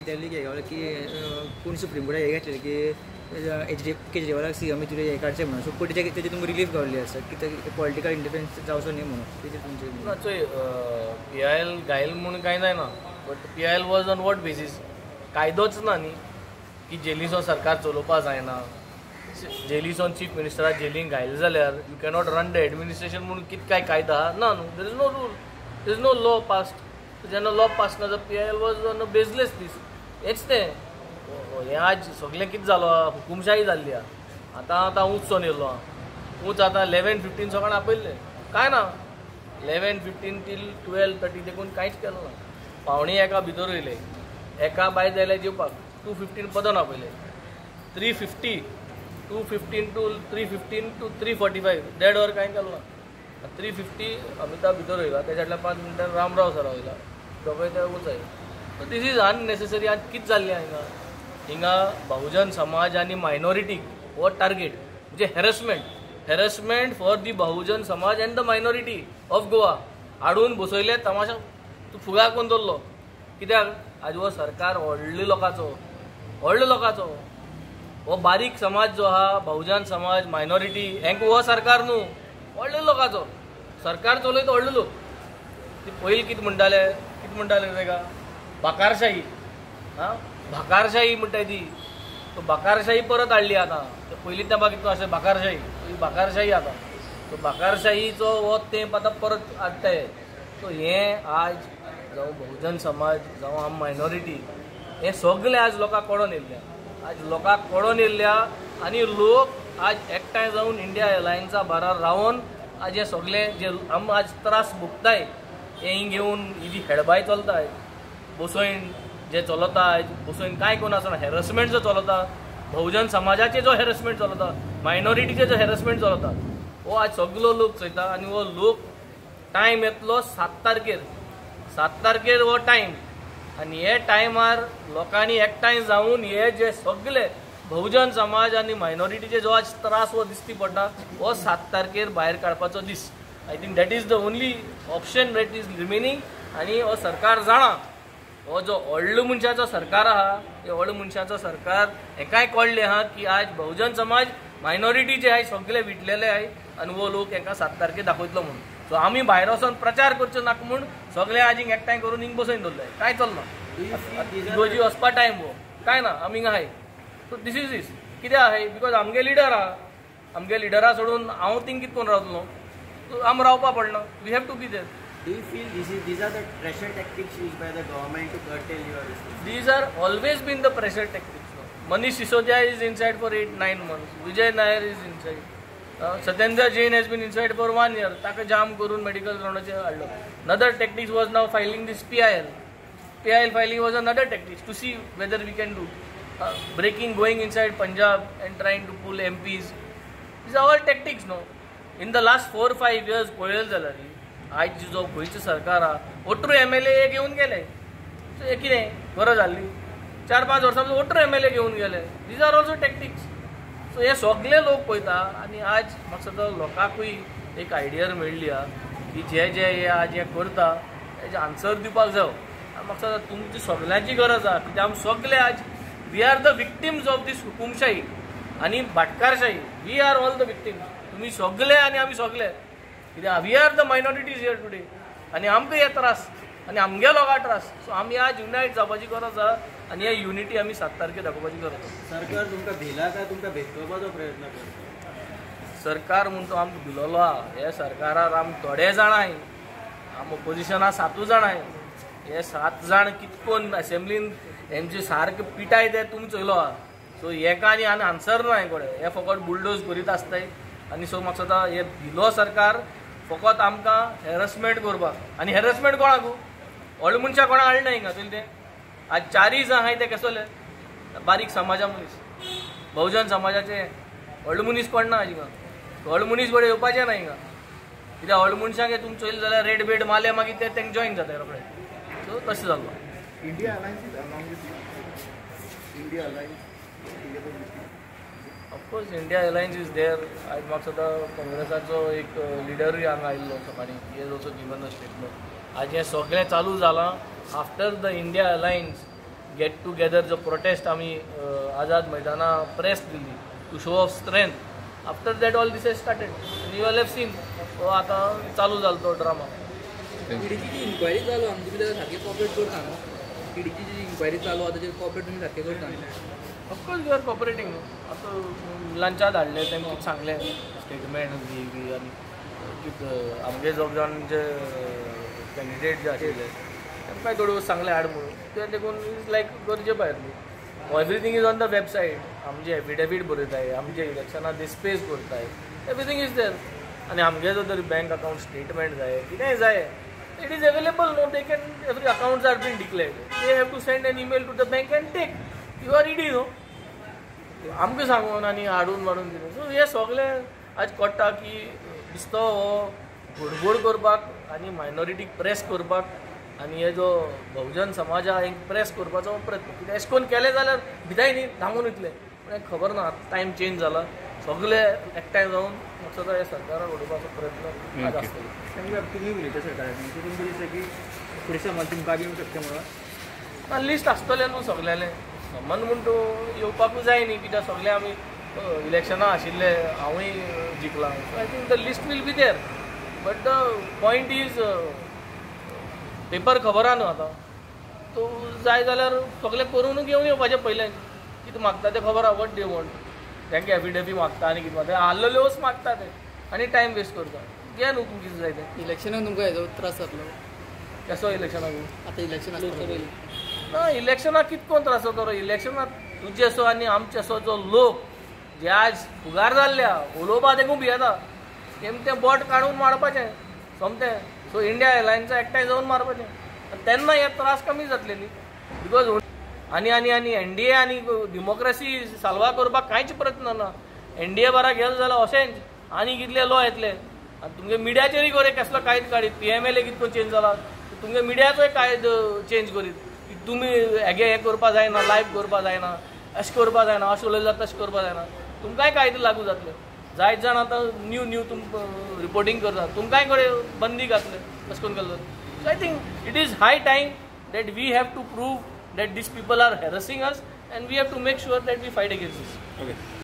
दिल्ली की कोण सुप्रीम कोर्टात हे घेतलेले की केजरीवालाक सीएम तुझे हे काडचे म्हणून सो पण तेजे तुमकां रिलीफ गावल्ली आसा की पॉलिटिकल इंडिपेंडन्स जावचो न्ही म्हणून तेजे तुमचे PIL गायल म्हणून कांय जायना but PIL was on what basis कायदोच ना न्ही की जेलीचो सरकार चलोवपा जायना जेलीचो चीफ मिनिस्टरा जेलीन घायल जाल्यार you cannot run the administration म्हणून कितें काय कायदा ना न्हू there is no rule there is no law passed जेन्ना लॉ पास ना जाल्यार PIL was on a baseless दीस हेच तें हें आज सगळें कितें जालो हुकुमशाही जाल्ली आतां आतां ऊंचसो येयल्लो ऊंच आतां 11-15 सकाळ आपयल्ले काय ना 11-15 till 12-30 देखून कांयच केलो ना पावणी एका भितर येयले एका बाय जाल्यार जेवपाक 215 पदन आपयले 350 215 to 315 to 345 देड वर कांय केलो ना 350 अमिताभ भितर येयला तेज्यातल्या 5 मिनटान रामराव सर वयला दोगांय ते उंचाय सो दीस इज अननेसेसरी आज कितें जाल्लें हिंगा बहुजन समाज आनी मायनॉरिटीक हो टार्गेट म्हणजे harassment for the Bahujan Samaj end the minority of Goa हाडून बसयले तमाशा तूं फुगा कोण दवरलो कित्याक आज हो सरकार व्हडले लोकांचो हो बारीक समाज जो आहा बहुजन समाज मायनॉरिटी हेंका हो सरकार न्हू व्हडले लोकांचो सरकार चलयता व्हडले लोक ती पयलीं कितें म्हणटाले तेका बाकारशाही भाकारशाही म्हणटाय ती तो बाकारशाही परत हाडली आतां पयलीं त्या बाकी अशें बाकारशाही आतां तो बाकारशाहीचो हो तेंप आतां परत हाडटाय सो हें आज जावं बहुजन समाज जावं आम मायनॉरिटी हें सगळें आज लोकांक कळोन येयल्ल्या आनी लोक आज एकठांय जावन इंडिया एलायन्सा बारार रावन आज हे सगळें जे आम आज त्रास भोगताय हें घेवन ही जी हेडबाय चलताय बसोयन जे चलता बसोयन कांय कोण आसना हॅरेसमेंट जो चलता बहुजन समाजाचे जो हॅरेसमेंट चलता मायनॉरिटीचे जो हॅरेसमेंट चलता हो आज सगळो लोक चयता आनी हो लोक टायम येतलो 7 तारखेर हो टायम आनी हे टायमार लोकांनी एकठांय जावन हे जे सगळे बहुजन समाज आनी मायनॉरिटीचे जो आज त्रास हो दिसती पडटा हो 7 तारखेर भायर काडपाचो दीस I think that is the only option that is remaining आनी हो सरकार जाणा हो जो व्हडलो मनशाचो सरकार आहा हे व्हडलो मनशाचो सरकार हेकाय कळ्ळें आहा की आज बहुजन समाज मायनॉरिटी जे आहाय सगळे विटलेले आहाय आनी वो लोक हेका 7 तारखेर दाखयतलो म्हणून सो आमी भायर वचोन प्रचार करचो नाका म्हूण सगळे आज हिंग एकठांय करून हिंग बसयन दवरले काय चलना इगोजी वचपा टायम हो काय ना आमी हिंग आहाय सो दीस इज दीस कित्याक आहाय बिकॉज आमगे लिडर आहा आमगे लिडरा सोडून हांव थिंग कितें करून रावतलो सो आम रावपा पडना we have to be there Do you feel these are the pressure tactics used by the government to curtail your business? These are always been the pressure tactics. Manish Sisodia is inside for 8-9 months. Vijay Nair is inside. Satyendra Jain has been inside for 1 year. Taka jam करून medical groundaचे हाडलो. Another tactics was now filing this PIL. PIL filing was another tactics to see whether we can do going inside Punjab and trying to pull MPs. These are all tactics, no. In the last 4-5 years, पळयलें जाल्यार आज जो गोंयचें सरकार आहा ओट्रू MLA घेवन गेले so हे कितें गरज आसली 4-5 वर्सां ओट्रू MLA घेवन गेले these are also tactics so हे सगळे लोक पळयता आनी आज म्हाका सद्दा लोकांकूय एक आयडिया मेळ्ळी आहा की जे हे आज हे करता हेजे आन्सर दिवपाक जाय आनी म्हाका सद्दा तुमची सगळ्यांची गरज आहा कित्याक आमी सगळे आज we are the victims of these हुकुमशाही आनी भाटकारशाही we are all the victims तुमी सगळे आनी आमी सगळे कित्याक we are the minorities here today आनी आमकां हे त्रास आनी आमगे लोकां त्रास सो आमी आज युनायट जावपाची गरज आहा आनी हे युनिटी आमी 7 तारखेर दाखोवपाची गरज आहा सरकार तुमकां भिला काय तुमकां भेटोवपाचो प्रयत्न करता सरकार म्हूण तो आमकां भिलोलो आहा हे सरकारार आमी थोडे जाण आहाय आम ऑपोजिशना 7 जाण आहाय हे 7 जाण कितकोन असेंब्लीन हेंचे सारके पिटाय ते तुमी चयलो आहा सो हेका आनी आन्सर ना हे कोडे हे फकत बुलडोज करीत आसताय आनी सो म्हाका सद्दा हे भिलो सरकार फकत आमकां हॅरेसमेंट करपाक आनी हॅरेसमेंट कोणाक व्हडले मनशां कोणाक हाडना हिंगा चल ते आज 4 जाण आहाय ते केसोले बारीक समाजा मनीस बहुजन समाजाचे व्हडले मनीस कोण ना हिंगा व्हडले मनीस बडे येवपाचे ना हिंगा कित्याक व्हडले मनशांक तुमी चयले जाल्यार रेड बेड मारले मागीर ते तांकां जॉईन जाताय रोखडे सो तशें जाल्लो India alliance of course India alliance is there आज म्हाका सद्दा काँग्रेसाचो एक लिडरूय हांगा आयिल्लो सकाळी he is also given a statement आज हें सगळें चालू जालां after the India alliance get together जो प्रोटेस्ट आम्ही आझाद मैदाना प्रेस दिली to show of strength after that all this started you have seen तो आता चालू झाला तो ड्रामा ईडीची जी इन्क्वायरी चालू आहा तुमी ताका सारकें कॉपरेट करता न्हू ईडीची जी इन्क्वायरी चालू आहा ताचेर कॉपरेट तुमी सारकें करता ऑफकोर्स यू आर कॉपरेटींग आता लंचा धाडले तेमकां सांगलें स्टेटमेंट बी आनी आमगे जो जे कॅन्डिडेट जे आशिल्ले तेमकां थोडे सांगलें हाड म्हणून ते देखून इज लायक गरजे भायर न्हू everything is on the website आमचे एफिडेवीट बरयताय आमचे इलेक्शनां डिस्पेस करताय एवरीथींग इज देर आनी आमगे जो तरी बँक अकाउंट स्टेटमेंट जाय कितेंय जाय it is available no they can every accounts are been declared they have to send an email to the bank and take you are ready न्हू आमकां सांगून आनी हाडून मारून दिलें सो हे सगळें आज कळटा की दिसतो हो घडबड करपाक आनी मायनॉरिटीक प्रेस करपाक आनी हे जो बहुजन समाजा एक प्रेस करपाचो प्रयत्न कितें अशें करून केलें जाल्यार भिताय न्ही धांवून वयतले पूण खबर ना टायम चेंज जाला सगळे एकठांय जावन म्हाका सदां हे सरकाराक उडोवपाचो प्रयत्न आज आसतलो तेमकां तुमी उलयता सरकारान तुमकां दिसता की फुडें समाज तुमकां येवंक शकता म्हणून लिस्ट आसतलें न्हू सगळ्यालें समान म्हूण तूं येवपाकूच जाय न्ही कित्याक सगळे आमी इलेक्शनां आशिल्ले हांवूय जिखलां so I think the list will be there but the point is paper खबर आहा न्हू आतां तूं जाय जाल्यार सगळें करूनच घेवन येवपाचें पयलें कितें मागता तें खबर आहा वट दे वॉन्ट तेंका एफिडेवीट मागता आनी कितें मागता आल्लोल्योच मागता ते आनी टायम वेस्ट करता घे न्हू तुमकां कितें जाय तें इलेक्शनाक तुमकां हेजो त्रास जातलो केसो इलेक्शनाक आतां इलेक्शन आसता पयलीं ना इलेक्शनाक कितकोन त्रास जाता इलेक्शनाक तुजेसो आनी आमचेसो जो लोक जे आज फुगार जाल्ल्या उलोवपा देखून भियेता तेमचें बोट काडून मारपाचें सोमतें सो इंडिया एअरलायन्सा एकठांय जावन मारपाचें तेन्ना हे त्रास कमी जातले न्ही बिकॉज आनी आनी आनी एनडीए आनी डेमोक्रेसी साल्वा करपाक कांयच प्रयत्न ना एनडीए बारा गेलो जाल्यार अशेंच आनी कितले लॉ येतले आनी तुमगे मिडियाचेरूय गोरे कसलो कायद काडीत पीएमएलए कितको चेंज जाला तुमगे मिडियाचोय कायद चेंज करीत तुमी हेगे हें करपा जायना लायव्ह करपा जायना अशें करपा जायना अशें उलयलें जाता तशें करपा जायना तुमकांय कायदे लागू जातले जायत जाण आतां न्यू तुम रिपोर्टींग करता तुमकांय कडेन बंदी घातले अशें करून केल्लो so I think it is high time that we have to prove that these people are harassing us and we have to make sure that we fight against these okay